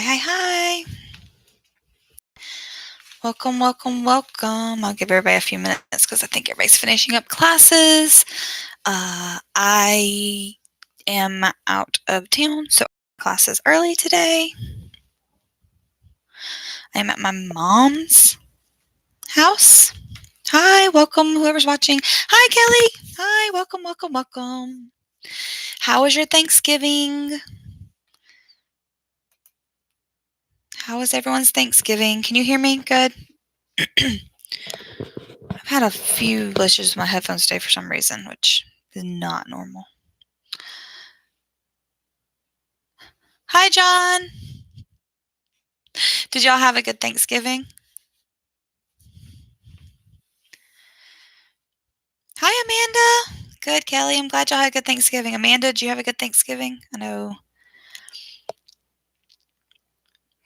Hi. Welcome. I'll give everybody a few minutes because I think everybody's finishing up classes. I am out of town, so class is early today. I'm at my mom's house. Hi, welcome, whoever's watching. Hi, Kelly. Hi, welcome. How was your Thanksgiving? How was everyone's Thanksgiving? Can you hear me? Good. I've had a few glitches with my headphones today for some reason, which is not normal. Hi, John. Did y'all have a good Thanksgiving? Hi, Amanda. Good, Kelly. I'm glad y'all had a good Thanksgiving. Amanda, did you have a good Thanksgiving? I know.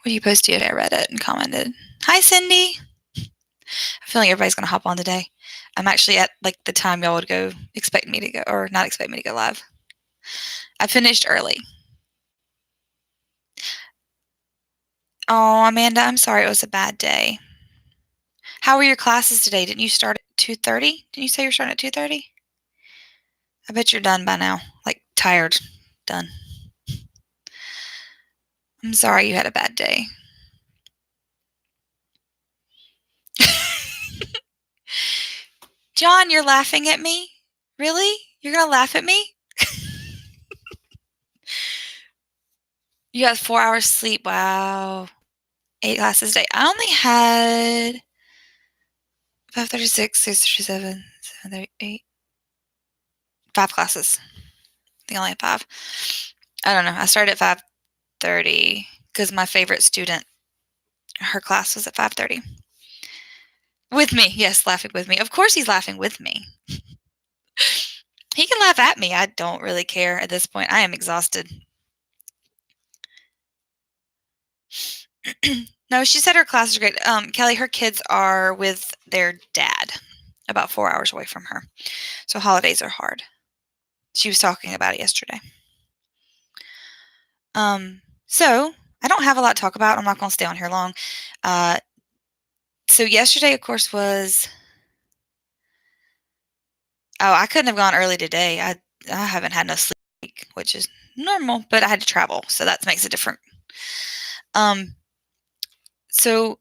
What you posted yesterday, I read it and commented. Hi, Cindy. I'm feeling everybody's going to hop on today. I'm actually at the time y'all would go expect me to go, or not expect me to go live. I finished early. Oh, Amanda, I'm sorry. It was a bad day. How were your classes today? Didn't you start at 2:30? Didn't you say you're starting at 2:30? I bet you're done by now. Tired. Done. I'm sorry you had a bad day. John, you're laughing at me? Really? You're going to laugh at me? You got 4 hours sleep. Wow. 8 classes a day. I only had 5:36, 6:37, 7:38. 5 classes. I think I only had 5. I don't know. I started at 5:30 because my favorite student, her class was at 5:30. With me. Yes, laughing with me. Of course he's laughing with me. He can laugh at me. I don't really care at this point. I am exhausted. No, she said her class is great. Kelly, her kids are with their dad about 4 hours away from her. So holidays are hard. She was talking about it yesterday. So I don't have a lot to talk about. I'm not going to stay on here long. So yesterday, of course, was... Oh, I couldn't have gone early today. I haven't had no sleep, which is normal, but I had to travel, so that makes it different. So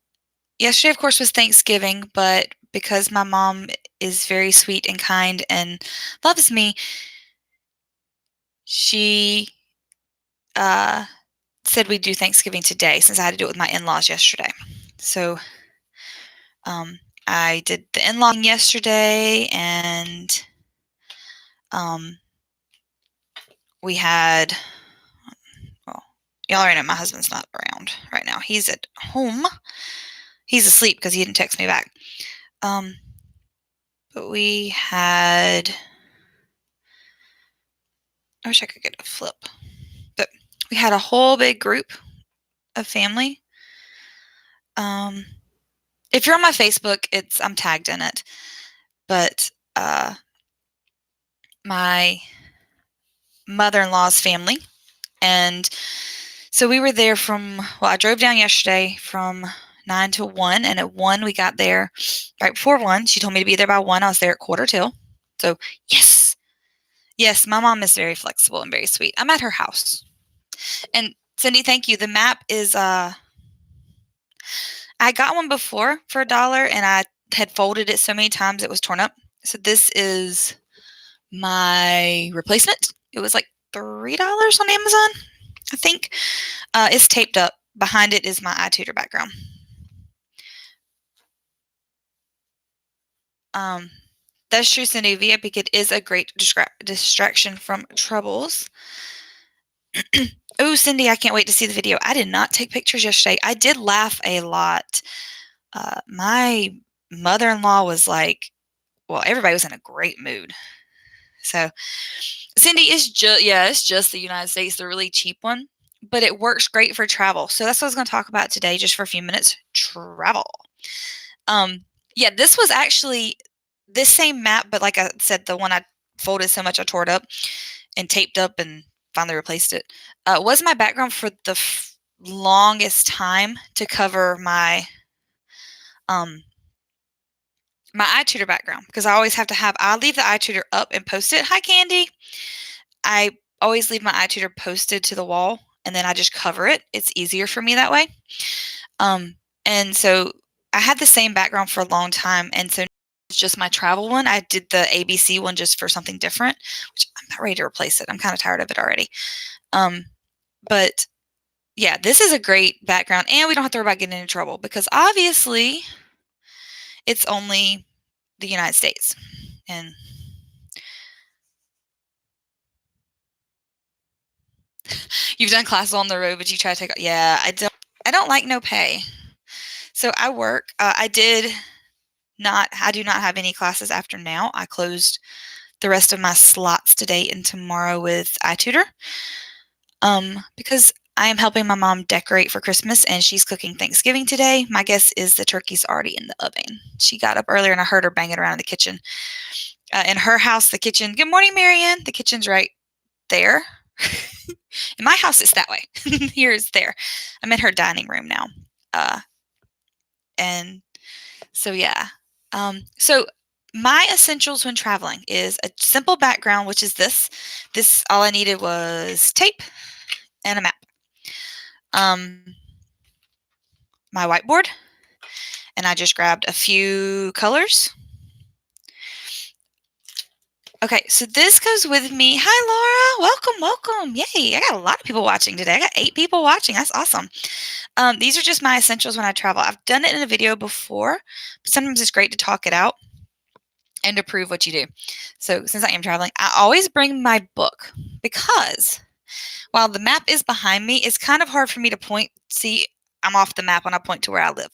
yesterday, of course, was Thanksgiving, but because my mom is very sweet and kind and loves me, she said we'd do Thanksgiving today since I had to do it with my in-laws yesterday. So I did the in-law yesterday, and we had... Well, y'all already know my husband's not around right now. He's at home. He's asleep because he didn't text me back. But we had... I wish I could get a flip. But we had a whole big group of family. If you're on my Facebook, I'm tagged in it. But my mother-in-law's family. And so we were there I drove down yesterday from 9 to 1. And at 1, we got there right before 1. She told me to be there by 1. I was there at 1:45. So, yes. Yes, my mom is very flexible and very sweet. I'm at her house. And Cindy, thank you. The map is... I got one before for $1, and I had folded it so many times it was torn up. So this is my replacement. It was like $3 on Amazon, I think. It's taped up. Behind it is my iTutor background. That's true, Cindy. VIPKid is a great distraction from troubles. Oh, Cindy, I can't wait to see the video. I did not take pictures yesterday. I did laugh a lot. My mother-in-law was everybody was in a great mood. So, Cindy, it's just the United States, the really cheap one, but it works great for travel. So that's what I was going to talk about today, just for a few minutes. Travel. This was actually this same map, but like I said, the one I folded so much I tore it up and taped up and finally replaced it, was my background for the longest time to cover my my iTutor background because I always have to have. I leave the iTutor up and post it. Hi, Candy. I always leave my iTutor posted to the wall, and then I just cover it. It's easier for me that way. And so I had the same background for a long time, and so it's just my travel one. I did the ABC one just for something different, which I'm not ready to replace it. I'm kind of tired of it already. But yeah, this is a great background, and we don't have to worry about getting into trouble because obviously it's only the United States. And you've done classes on the road, but you try to take. Yeah, I don't like no pay. So I work. I do not have any classes after now. I closed the rest of my slots today and tomorrow with iTutor. Because I am helping my mom decorate for Christmas and she's cooking Thanksgiving today. My guess is the turkey's already in the oven. She got up earlier and I heard her banging around in the kitchen. In her house, the kitchen. Good morning, Marianne. The kitchen's right there. In my house, it's that way. Here's there. I'm in her dining room now. And so, yeah. So my essentials when traveling is a simple background, which is this. This, all I needed was tape and a map. My whiteboard, and I just grabbed a few colors. Okay, so this goes with me. Hi, Laura. Welcome. Yay, I got a lot of people watching today. I got 8 people watching. That's awesome. These are just my essentials when I travel. I've done it in a video before, but sometimes it's great to talk it out and to prove what you do. So since I am traveling, I always bring my book because while the map is behind me, it's kind of hard for me to point. See, I'm off the map when I point to where I live.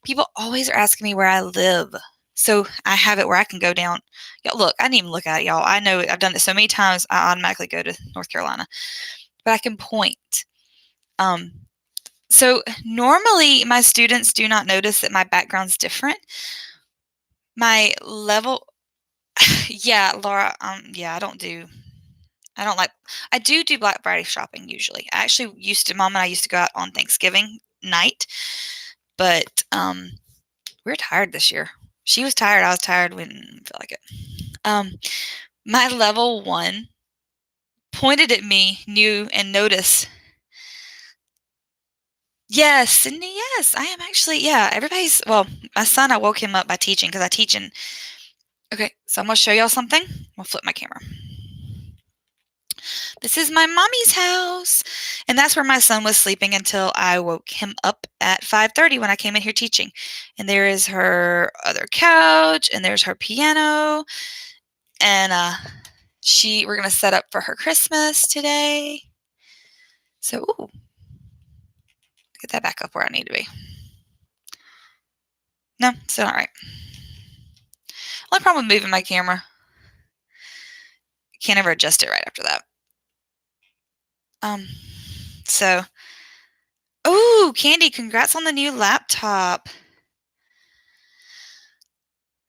People always are asking me where I live. So I have it where I can go down. Look, I didn't even look at it, y'all. I know I've done it so many times, I automatically go to North Carolina. But I can point. So normally my students do not notice that my background's different. My level, yeah, Laura, yeah, I don't like, I do Black Friday shopping usually. I actually Mom and I used to go out on Thanksgiving night, but we were tired this year. She was tired. I was tired. We didn't feel like it. My level 1 pointed at me, knew, and noticed. Yes, Sydney, yes, I am actually, yeah, well, my son, I woke him up by teaching because I teach in. Okay, so I'm going to show y'all something. I'll flip my camera. This is my mommy's house. And that's where my son was sleeping until I woke him up at 5:30 when I came in here teaching. And there is her other couch, and there's her piano. And we're going to set up for her Christmas today. So, get that back up where I need to be. No, still not right. Only problem with moving my camera. Can't ever adjust it right after that. So, Candy, congrats on the new laptop.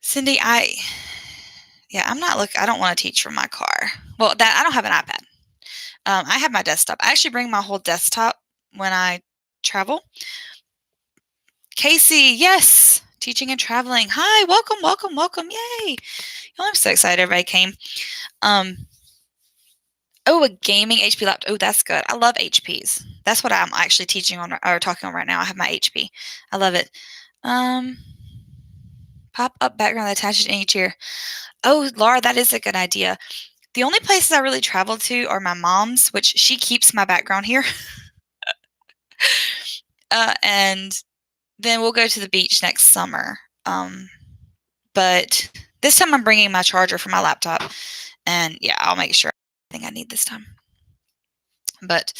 Cindy, I don't want to teach from my car. Well, I don't have an iPad. I have my desktop. I actually bring my whole desktop when I travel. Casey, yes, teaching and traveling. Hi, welcome. Yay. I'm so excited everybody came. A gaming HP laptop. Oh, that's good. I love HPs. That's what I'm actually teaching on or talking on right now. I have my HP. I love it. Pop-up background attached to any chair. Oh, Laura, that is a good idea. The only places I really travel to are my mom's, which she keeps my background here. And then we'll go to the beach next summer. But this time I'm bringing my charger for my laptop. And yeah, I'll make sure everything I need this time. But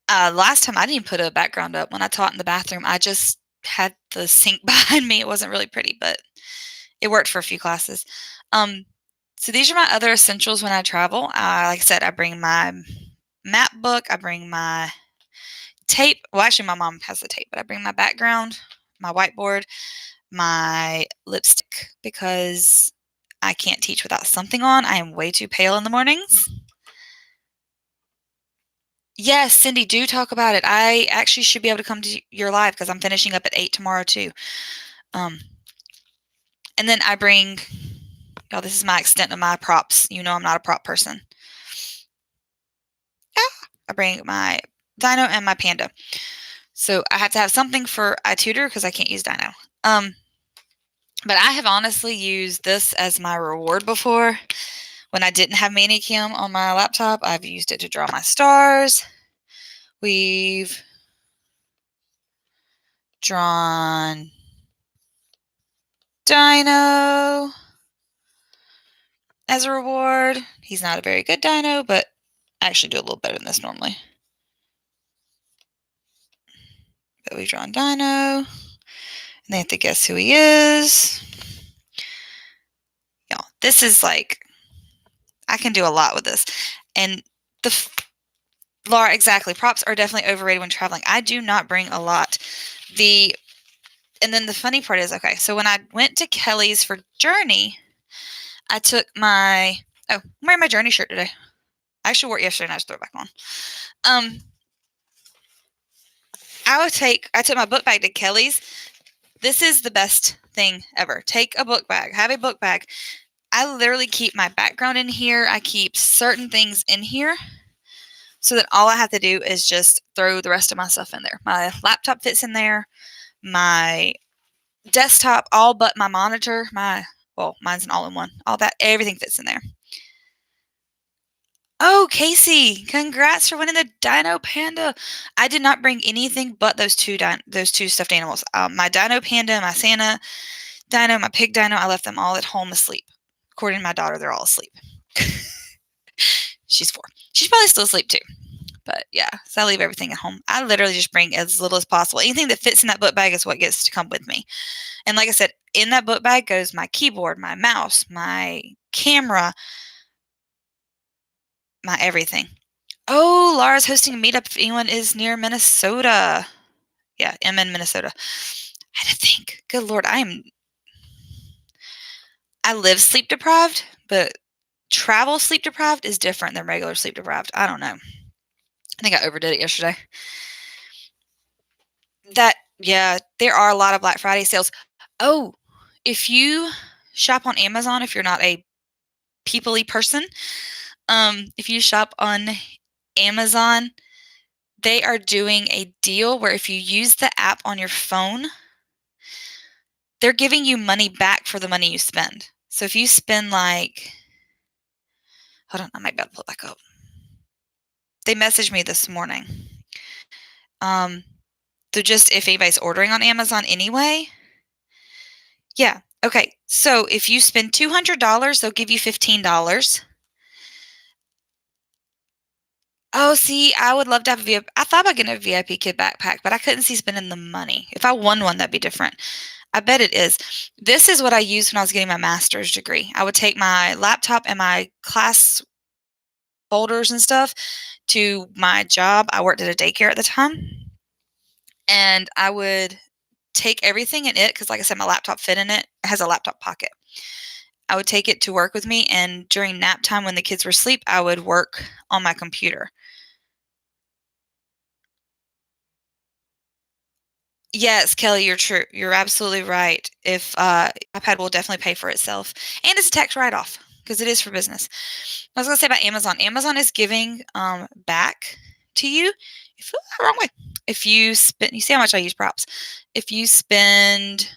last time I didn't put a background up. When I taught in the bathroom, I just had the sink behind me. It wasn't really pretty, but it worked for a few classes. So these are my other essentials when I travel. Like I said, I bring my map book. I bring my tape. Well, actually, my mom has the tape, but I bring my background, my whiteboard, my lipstick, because I can't teach without something on. I am way too pale in the mornings. Yes, Cindy, do talk about it. I actually should be able to come to your live because I'm finishing up at 8 tomorrow too. Um, and then I bring, y'all, this is my extent of my props. You know I'm not a prop person. I bring my Dino and my Panda. So I have to have something for iTutor because I can't use Dino. But I have honestly used this as my reward before. When I didn't have Manicam on my laptop, I've used it to draw my stars. We've drawn Dino as a reward. He's not a very good Dino, but I actually do a little better than this normally. But we've drawn Dino, and they have to guess who he is. Y'all, this is like, I can do a lot with this. And Laura, exactly. Props are definitely overrated when traveling. I do not bring a lot. And then the funny part is, okay, so when I went to Kelly's for Journey, I took I'm wearing my Journey shirt today. I actually wore it yesterday and I just threw it back on. I took my book bag to Kelly's. This is the best thing ever. Take a book bag. Have a book bag. I literally keep my background in here. I keep certain things in here so that all I have to do is just throw the rest of my stuff in there. My laptop fits in there. My desktop, all but my monitor, mine's an all-in-one. Everything fits in there. Oh, Casey, congrats for winning the Dino Panda. I did not bring anything but those two stuffed animals. My Dino Panda, my Santa Dino, my Pig Dino, I left them all at home asleep. According to my daughter, they're all asleep. She's 4. She's probably still asleep too. But yeah, so I leave everything at home. I literally just bring as little as possible. Anything that fits in that book bag is what gets to come with me. And like I said, in that book bag goes my keyboard, my mouse, my camera, my everything. Oh, Laura's hosting a meetup if anyone is near Minnesota. Yeah, I'm in Minnesota. I had to think. Good Lord, I live sleep deprived, but travel sleep deprived is different than regular sleep deprived. I don't know. I think I overdid it yesterday. Yeah, there are a lot of Black Friday sales. Oh, if you shop on Amazon, if you're not a people-y person, if you shop on Amazon, they are doing a deal where if you use the app on your phone, they're giving you money back for the money you spend. So if you spend hold on, I might be able to pull it back up. They messaged me this morning. So just if anybody's ordering on Amazon anyway, yeah. Okay. So if you spend $200, they'll give you $15. Oh, see, I would love to have a VIP. I thought about getting a VIP kid backpack, but I couldn't see spending the money. If I won one, that'd be different. I bet it is. This is what I used when I was getting my master's degree. I would take my laptop and my class folders and stuff to my job. I worked at a daycare at the time. And I would take everything in it because, like I said, my laptop fit in it. It has a laptop pocket. I would take it to work with me, and during nap time when the kids were asleep, I would work on my computer. Yes, Kelly, you're true. You're absolutely right. If iPad will definitely pay for itself, and it's a tax write-off because it is for business. I was going to say about Amazon. Amazon is giving back to you. Wrong way. If you spend, you see how much I use props. If you spend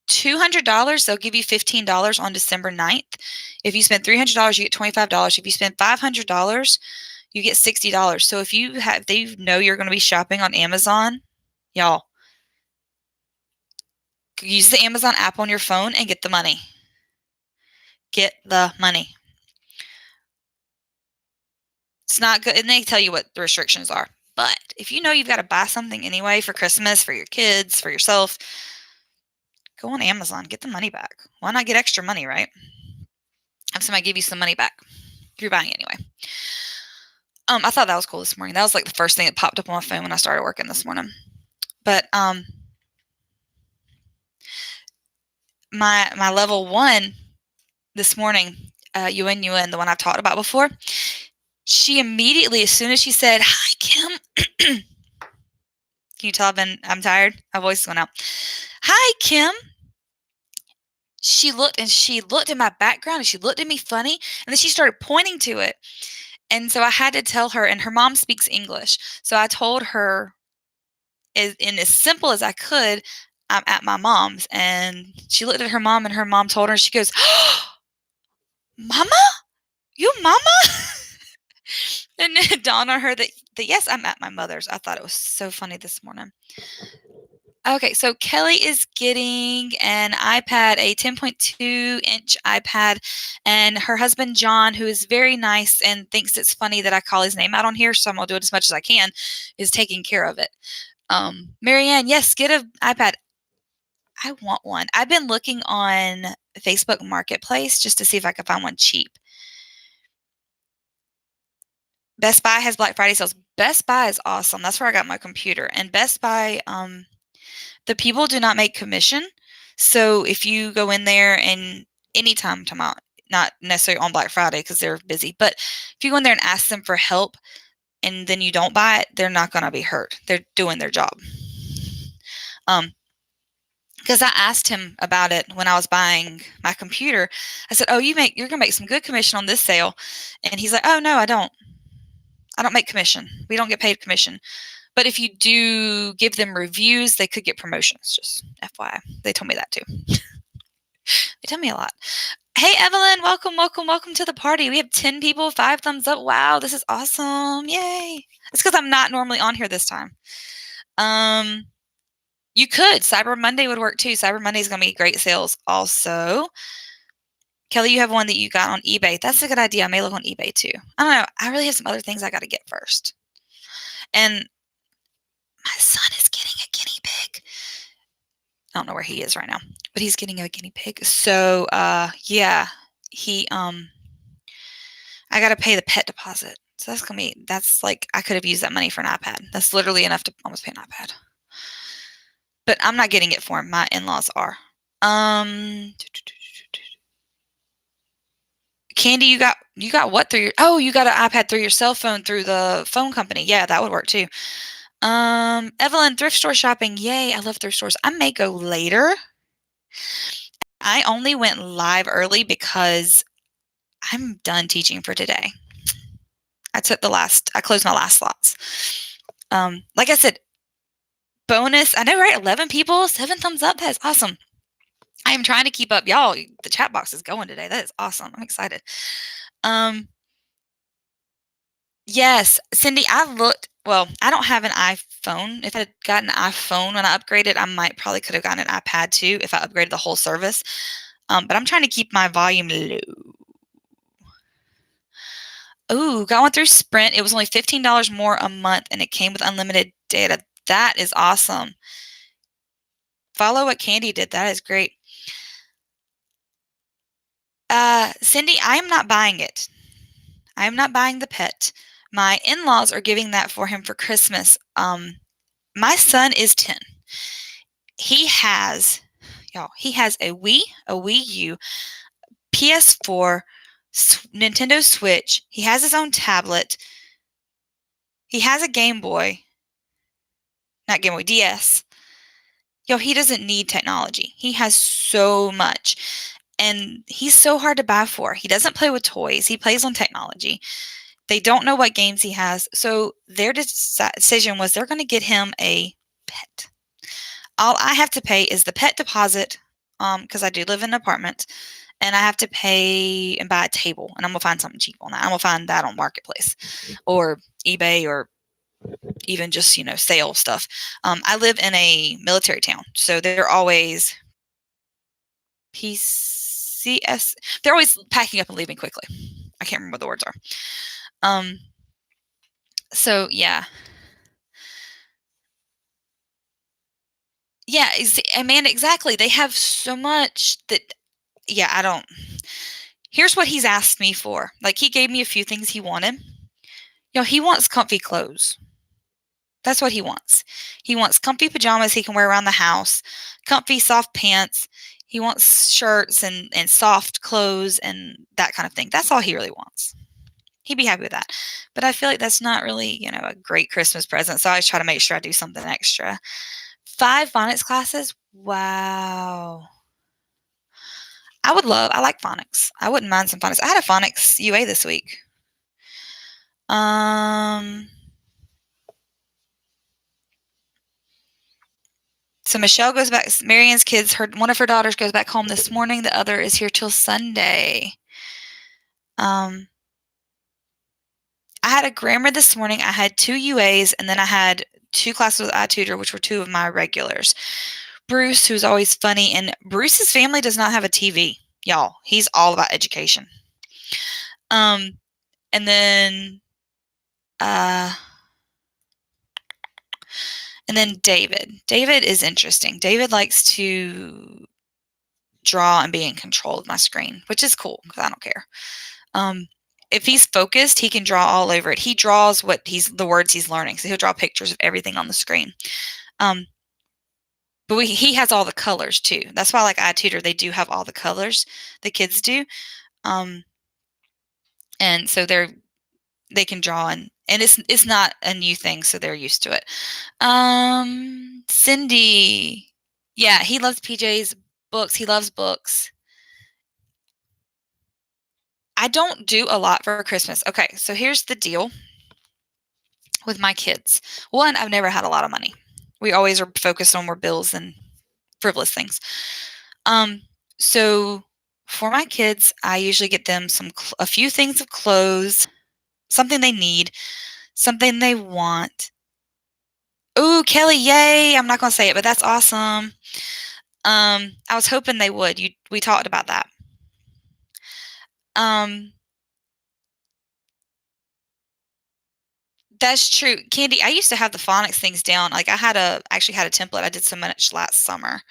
$200, they'll give you $15 on December 9th. If you spend $300, you get $25. If you spend $500, you get $60. So if they know you're going to be shopping on Amazon, y'all, use the Amazon app on your phone and get the money. Get the money. It's not good. And they tell you what the restrictions are. But if you know you've got to buy something anyway for Christmas, for your kids, for yourself, go on Amazon. Get the money back. Why not get extra money, right? Have somebody give you some money back if you're buying anyway. I thought that was cool this morning. That was like the first thing that popped up on my phone when I started working this morning. But my level 1 this morning, Yuen, the one I've talked about before, she immediately, as soon as she said, "Hi, Kim, Can you tell I'm tired? My voice is going out. Hi, Kim. She looked at my background and she looked at me funny and then she started pointing to it. And so I had to tell her, and her mom speaks English. So I told her as simple as I could, I'm at my mom's. And she looked at her mom and her mom told her, she goes, oh, Mama? You mama? And it dawned on her that yes, I'm at my mother's. I thought it was so funny this morning. Okay, so Kelly is getting an iPad, a 10.2-inch iPad, and her husband, John, who is very nice and thinks it's funny that I call his name out on here, so I'm going to do it as much as I can, is taking care of it. Marianne, yes, get an iPad. I want one. I've been looking on Facebook Marketplace just to see if I can find one cheap. Best Buy has Black Friday sales. Best Buy is awesome. That's where I got my computer. And Best Buy, the people do not make commission. So if you go in there and anytime, not necessarily on Black Friday because they're busy, but if you go in there and ask them for help and then you don't buy it, they're not going to be hurt. They're doing their job. Because I asked him about it when I was buying my computer. I said, "Oh, you're going to make some good commission on this sale." And he's like, "Oh, no, I don't. I don't make commission. We don't get paid commission. But if you do give them reviews, they could get promotions." Just FYI. They told me that too. They tell me a lot. Hey, Evelyn, welcome to the party. We have 10 people, 5 thumbs up. Wow, this is awesome. Yay. It's because I'm not normally on here this time. You could. Cyber Monday would work too. Cyber Monday is going to be great sales also. Kelly, you have one that you got on eBay. That's a good idea. I may look on eBay too. I don't know. I really have some other things I got to get first. And my son is getting a guinea pig. I don't know where he is right now, but he's getting a guinea pig. So, yeah, I got to pay the pet deposit. So that's like, I could have used that money for an iPad. That's literally enough to almost pay an iPad. But I'm not getting it for him. My in-laws are. Candy, you got what through you got an iPad through your cell phone through the phone company. Yeah, that would work too. Evelyn, thrift store shopping. Yay, I love thrift stores. I may go later. I only went live early because I'm done teaching for today. I closed my last slots. Like I said, bonus. I know, right? 11 people, 7 thumbs up. That is awesome. I am trying to keep up. Y'all, the chat box is going today. That is awesome. I'm excited. Yes, Cindy, I looked. Well, I don't have an iPhone. If I had gotten an iPhone when I upgraded, I probably could have gotten an iPad too if I upgraded the whole service. But I'm trying to keep my volume low. Ooh, got one through Sprint. It was only $15 more a month, and it came with unlimited data. That is awesome. Follow what Candy did. That is great. Cindy, I am not buying it. I am not buying the pet. My in-laws are giving that for him for Christmas. My son is 10. He has a Wii U, PS4, Nintendo Switch. He has his own tablet. He has a Game Boy. Not Game Boy, DS. He doesn't need technology. He has so much. And he's so hard to buy for. He doesn't play with toys. He plays on technology. They don't know what games he has. So their decision was they're going to get him a pet. All I have to pay is the pet deposit, because I do live in an apartment, and I have to pay and buy a table, and I'm going to find something cheap on that. I'm going to find that on Marketplace or eBay or even just, sale stuff. I live in a military town, so they're always PCS. They're always packing up and leaving quickly. I can't remember what the words are. So yeah. Yeah, Amanda, exactly. They have so much that, I don't. Here's what he's asked me for. Like, he gave me a few things he wanted. He wants comfy clothes. That's what he wants. He wants comfy pajamas he can wear around the house, comfy soft pants. He wants shirts and soft clothes and that kind of thing. That's all he really wants. He'd be happy with that. But I feel like that's not really, a great Christmas present. So I always try to make sure I do something extra. 5 phonics classes. Wow. I like phonics. I wouldn't mind some phonics. I had a phonics UA this week. So Michelle goes back. Marianne's kids, one of her daughters goes back home this morning. The other is here till Sunday. I had a grammar this morning. I had 2 UAs, and then I had 2 classes with iTutor, which were 2 of my regulars. Bruce, who's always funny, and Bruce's family does not have a TV, y'all. He's all about education. And then David. David is interesting. David likes to draw and be in control of my screen, which is cool because I don't care. If he's focused, he can draw all over it. He draws the words he's learning. So he'll draw pictures of everything on the screen. But he has all the colors too. That's why, like iTutor, they do have all the colors. The kids do. And so they can draw, and it's not a new thing, so they're used to it. Cindy, yeah, he loves PJ's books. He loves books. I don't do a lot for Christmas. Okay, so here's the deal with my kids. One, I've never had a lot of money. We always are focused on more bills than frivolous things. So for my kids, I usually get them a few things of clothes, something they need, something they want. Ooh, Kelly, yay! I'm not gonna say it, but that's awesome. I was hoping they would. We talked about that. That's true. Candy, I used to have the phonics things down. Like I actually had a template I did so much last summer.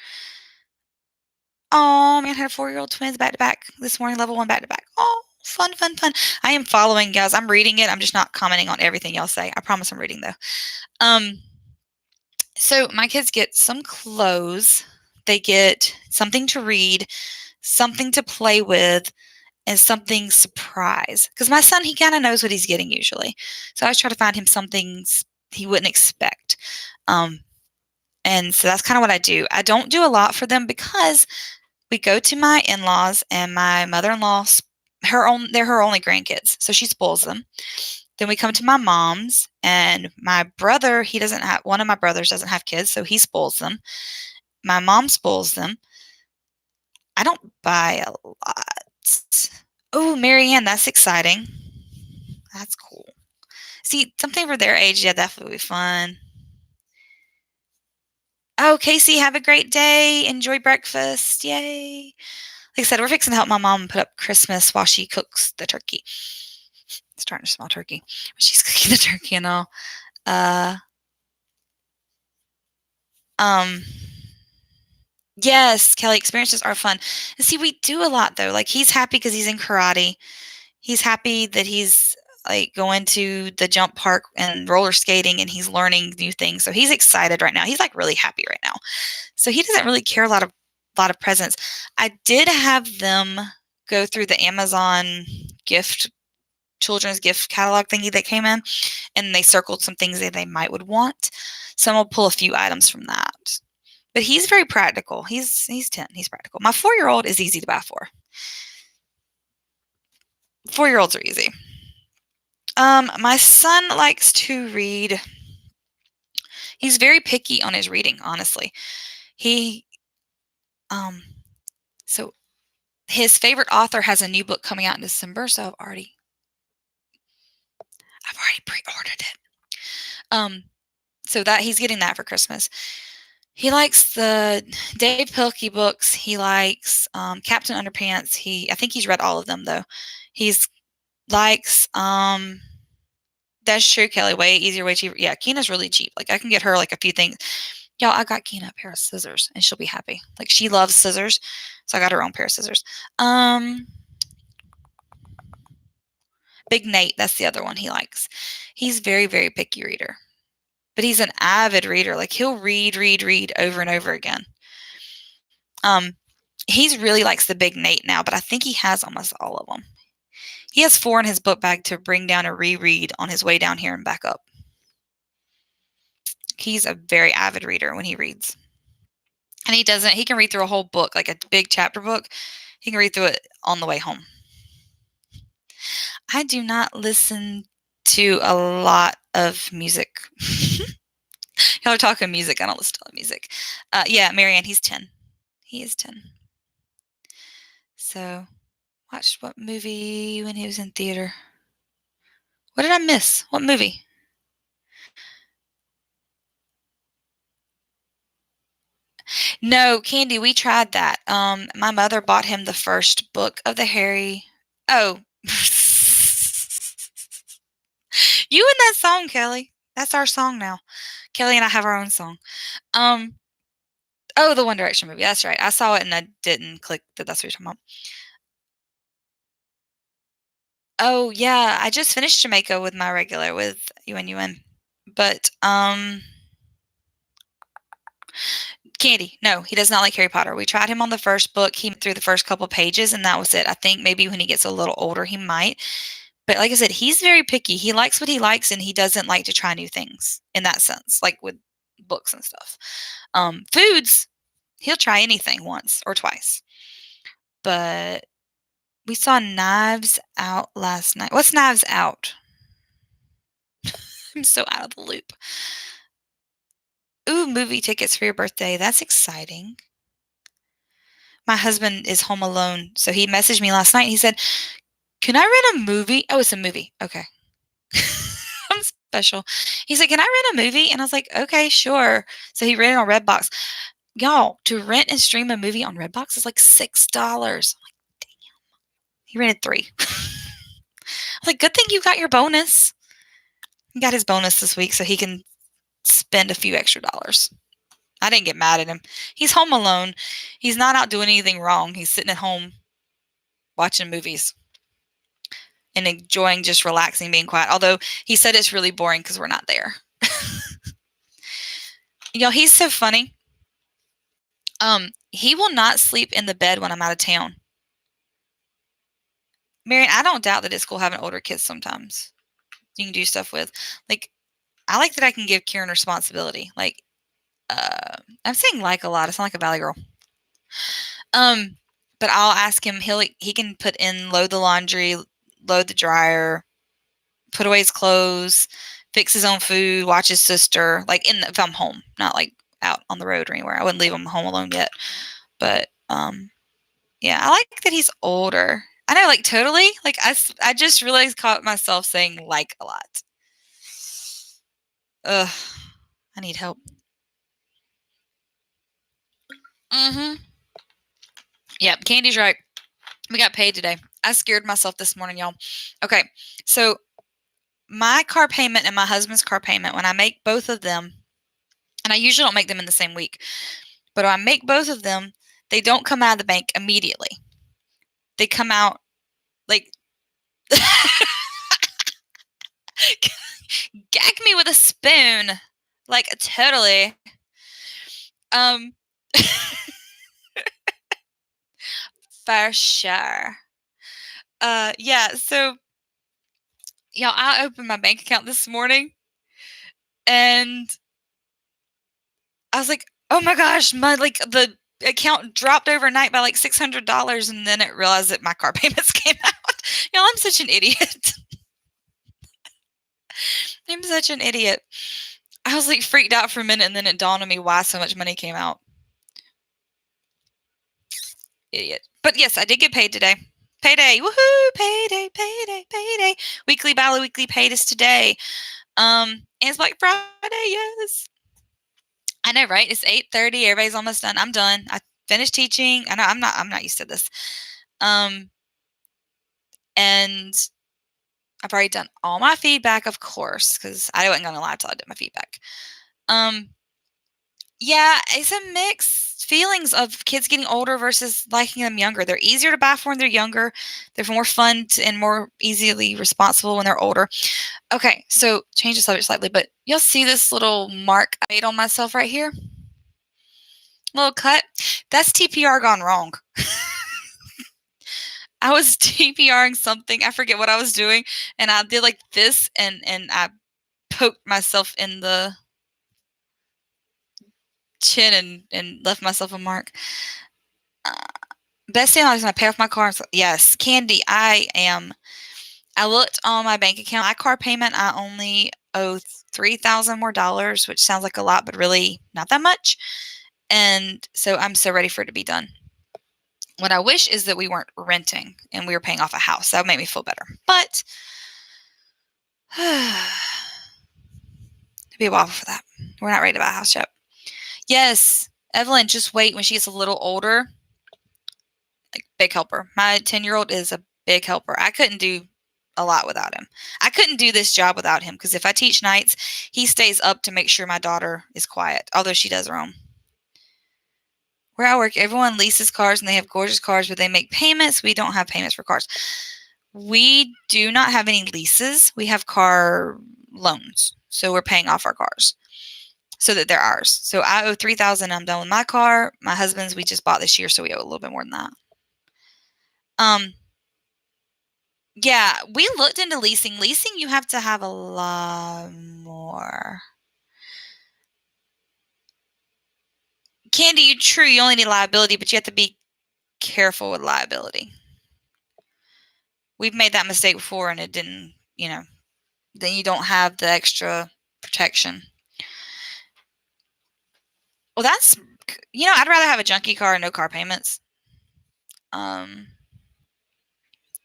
Oh man, I had 4-year-old twins back to back this morning, level 1 back to back. Oh, fun, fun, fun. I am following, guys. I'm reading it. I'm just not commenting on everything y'all say. I promise I'm reading though. So my kids get some clothes. They get something to read, something to play with, and something surprise. Because my son, he kind of knows what he's getting usually. So I always try to find him something he wouldn't expect. And so that's kind of what I do. I don't do a lot for them because we go to my in-laws, and my mother-in-law, they're her only grandkids, so she spoils them. Then we come to my mom's, and my brother, one of my brothers doesn't have kids, so he spoils them. My mom spoils them. I don't buy a lot. Oh, Marianne, that's exciting. That's cool. See, something for their age, yeah, that would be fun. Oh, Casey, have a great day. Enjoy breakfast. Yay. Like I said, we're fixing to help my mom put up Christmas while she cooks the turkey. Starting to smell turkey. She's cooking the turkey and all. Yes, Kelly, experiences are fun. And see, we do a lot though. Like he's happy because he's in karate. He's happy that he's like going to the jump park and roller skating, and he's learning new things. So he's excited right now. He's like really happy right now. So he doesn't really care a lot of presents. I did have them go through the Amazon children's gift catalog thingy that came in, and they circled some things that they would want. So I'll pull a few items from that. But he's very practical. He's 10. He's practical. My 4-year-old is easy to buy for. 4-year-olds are easy. My son likes to read. He's very picky on his reading, honestly. So his favorite author has a new book coming out in December, so I've already pre-ordered it. So that he's getting that for Christmas. He likes the Dave Pilkey books. He likes Captain Underpants. I think he's read all of them though. He's likes that's true, Kelly. Way easier, way cheaper. Yeah, Keena's really cheap. Like I can get her like a few things. Y'all, I got Keena a pair of scissors, and she'll be happy. Like she loves scissors, so I got her own pair of scissors. Big Nate, that's the other one he likes. He's very, very picky reader. But he's an avid reader. Like he'll read over and over again. He really likes the Big Nate now, but I think he has almost all of them. He has 4 in his book bag to bring down and reread on his way down here and back up. He's a very avid reader when he reads. And he can read through a whole book, like a big chapter book. He can read through it on the way home. I do not listen to a lot of music. Y'all are talking music. I don't listen to a lot of music. Yeah, Marianne, he's 10. He is 10. So, watched what movie when he was in theater? What did I miss? What movie? No, Candy, we tried that. My mother bought him the first book of the Harry. Oh. You and that song, Kelly. That's our song now. Kelly and I have our own song. Oh, the One Direction movie. That's right. I saw it and I didn't click that that's what you're talking about. Oh, yeah. I just finished Jamaica with my regular with UN. But Candy, no, he does not like Harry Potter. We tried him on the first book. He went through the first couple pages and that was it. I think maybe when he gets a little older he might. But like I said, he's very picky. He likes what he likes and he doesn't like to try new things in that sense, like with books and stuff. Foods, he'll try anything once or twice. But we saw Knives Out last night. What's Knives Out? I'm so out of the loop. Ooh, movie tickets for your birthday. That's exciting. My husband is home alone, so he messaged me last night. He said, "Can I rent a movie?" Oh, it's a movie. Okay. I'm special. He said, "Can I rent a movie?" And I was like, "Okay, sure." So he rented on Redbox. Y'all, to rent and stream a movie on Redbox is like $6. I'm like, damn. He rented 3. I was like, good thing you got your bonus. He got his bonus this week so he can spend a few extra dollars. I didn't get mad at him. He's home alone. He's not out doing anything wrong. He's sitting at home watching movies and enjoying just relaxing, being quiet. Although he said it's really boring because we're not there. Y'all, he's so funny. He will not sleep in the bed when I'm out of town. Marion, I don't doubt that it's cool having older kids sometimes. You can do stuff with. Like, I like that I can give Kieran responsibility. Like, I'm saying like a lot. I sound like a Valley girl. But I'll ask him. He can put in load the laundry, load the dryer, put away his clothes, fix his own food, watch his sister. Like if I'm home, not like out on the road or anywhere. I wouldn't leave him home alone yet. But yeah, I like that he's older. I know, like totally. Like I just really caught myself saying like a lot. Ugh, I need help. Yep, Candy's right. We got paid today. I scared myself this morning, y'all. Okay, so my car payment and my husband's car payment, when I make both of them, and I usually don't make them in the same week, but when I make both of them, they don't come out of the bank immediately. They come out like gag me with a spoon. Like totally. For sure. Yeah, so y'all, I opened my bank account this morning and I was like, oh my gosh, the account dropped overnight by like $600 and then it realized that my car payments came out. Y'all, I'm such an idiot. I'm such an idiot. I was like freaked out for a minute and then it dawned on me why so much money came out. Idiot. But yes, I did get paid today. Payday. Woohoo! Payday, payday, payday. Weekly, bi-weekly paid is today. And it's Black Friday, yes. I know, right? It's 8:30. Everybody's almost done. I'm done. I finished teaching. I know I'm not used to this. And I've already done all my feedback, of course, because I wasn't gonna lie till I did my feedback. Yeah, it's a mixed feelings of kids getting older versus liking them younger. They're easier to buy for when they're younger. They're more fun and more easily responsible when they're older. Okay, so change the subject slightly, but you'll see this little mark I made on myself right here. Little cut. That's TPR gone wrong. I was TPRing something. I forget what I was doing, and I did like this, and I poked myself in the chin and left myself a mark. Uh, Best thing I was gonna pay off my car. Yes, Candy. I looked on my bank account. My car payment, I only owe $3,000 more, which sounds like a lot, but really not that much. And so I'm so ready for it to be done. What I wish is that we weren't renting and we were paying off a house. That would make me feel better. But it'd be a while for that. We're not ready to buy a house yet. Yes, Evelyn, just wait when she gets a little older. Like, big helper. My 10-year-old is a big helper. I couldn't do a lot without him. I couldn't do this job without him because if I teach nights, he stays up to make sure my daughter is quiet, although she does her own. Where I work, everyone leases cars and they have gorgeous cars, but they make payments. We don't have payments for cars. We do not have any leases. We have car loans. So we're paying off our cars so that they're ours. So I owe $3,000. I'm done with my car. My husband's we just bought this year, so we owe a little bit more than that. Yeah, we looked into leasing. Leasing, you have to have a lot more. Candy, you true, you only need liability, but you have to be careful with liability. We've made that mistake before and it didn't, then you don't have the extra protection. Well, I'd rather have a junky car and no car payments.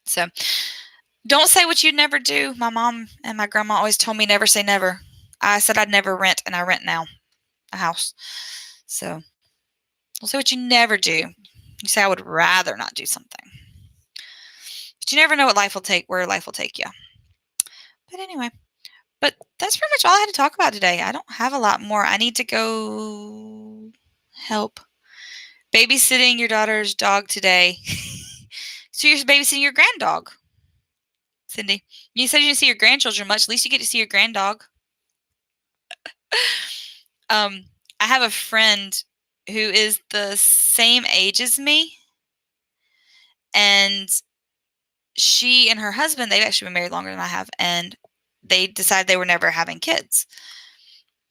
So don't say what you'd never do. My mom and my grandma always told me never say never. I said I'd never rent, and I rent now a house. So don't say what you never do. You say I would rather not do something. But you never know where life will take you. But anyway, that's pretty much all I had to talk about today. I don't have a lot more. I need to go help babysitting your daughter's dog today. So you're babysitting your grand dog, Cindy. You said you didn't see your grandchildren much. At least you get to see your grand dog. I have a friend who is the same age as me, and she and her husband, they've actually been married longer than I have, and they decided they were never having kids.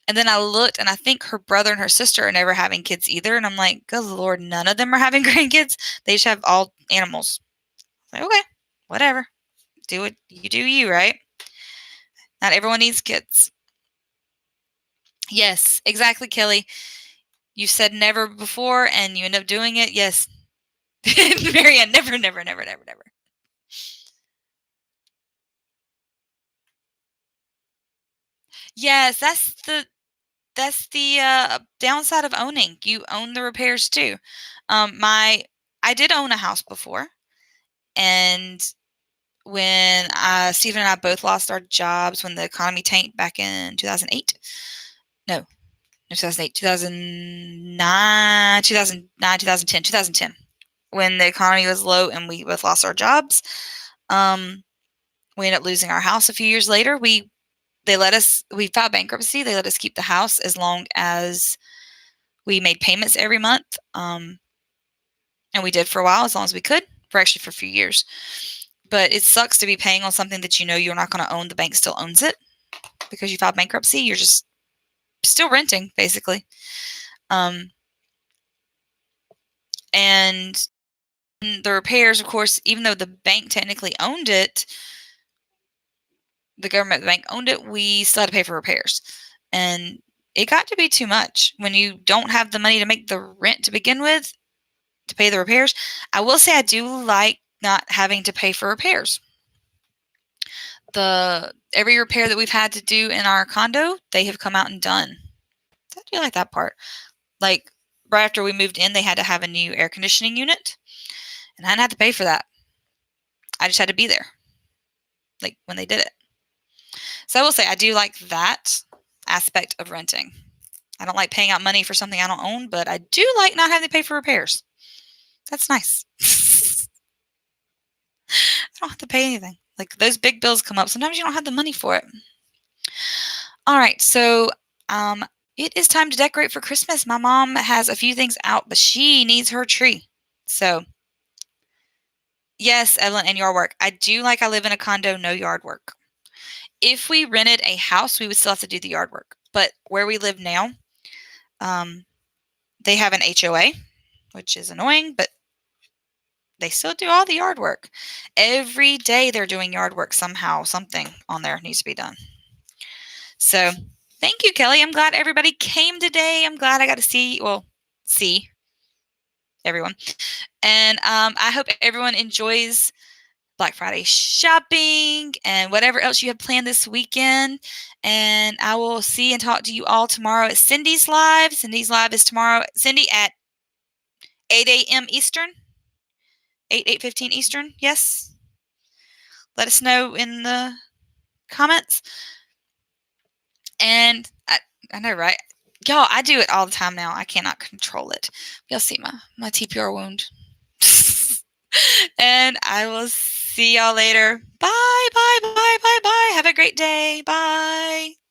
And then I looked, and I think her brother and her sister are never having kids either. And I'm like, good Lord, none of them are having grandkids. They just have all animals. I'm like, okay, whatever. Do what you do, you, right? Not everyone needs kids. Yes, exactly, Kelly. You said never before, and you end up doing it. Yes. Marianne, never, never, never, never, never. Yes, that's the downside of owning. You own the repairs too. I did own a house before, and when Stephen and I both lost our jobs when the economy tanked back in 2008. No, 2008, 2009, 2009, 2010, 2010. When the economy was low and we both lost our jobs, we ended up losing our house a few years later. We filed bankruptcy. They let us keep the house as long as we made payments every month. And we did for a while, as long as we could, for a few years. But it sucks to be paying on something that you know you're not going to own. The bank still owns it because you filed bankruptcy. You're just still renting, basically. And the repairs, of course, even though the bank technically owned it, the government, the bank owned it, we still had to pay for repairs. And it got to be too much when you don't have the money to make the rent to begin with, to pay the repairs. I will say I do like not having to pay for repairs. Every repair that we've had to do in our condo, they have come out and done. I do like that part. Like right after we moved in, they had to have a new air conditioning unit, and I didn't have to pay for that. I just had to be there, like when they did it. So I will say I do like that aspect of renting. I don't like paying out money for something I don't own, but I do like not having to pay for repairs. That's nice. I don't have to pay anything. Like those big bills come up. Sometimes you don't have the money for it. All right, so it is time to decorate for Christmas. My mom has a few things out, but she needs her tree. So Yes, Evelyn, and yard work. I do like I live in a condo, no yard work. If we rented a house, we would still have to do the yard work. But where we live now, um, they have an HOA, which is annoying, but they still do all the yard work. Every day they're doing yard work somehow. Something on there needs to be done. So thank you, Kelly. I'm glad everybody came today. I'm glad I got to see everyone. And I hope everyone enjoys Black Friday shopping and whatever else you have planned this weekend. And I will see and talk to you all tomorrow at Cindy's Live. Cindy's Live is tomorrow, Cindy, at 8 a.m. Eastern, 8:15 Eastern. Yes. Let us know in the comments. And I know, right? Y'all, I do it all the time now. I cannot control it. You'll see my TPR wound. And I will see y'all later. Bye, bye, bye, bye, bye. Have a great day. Bye.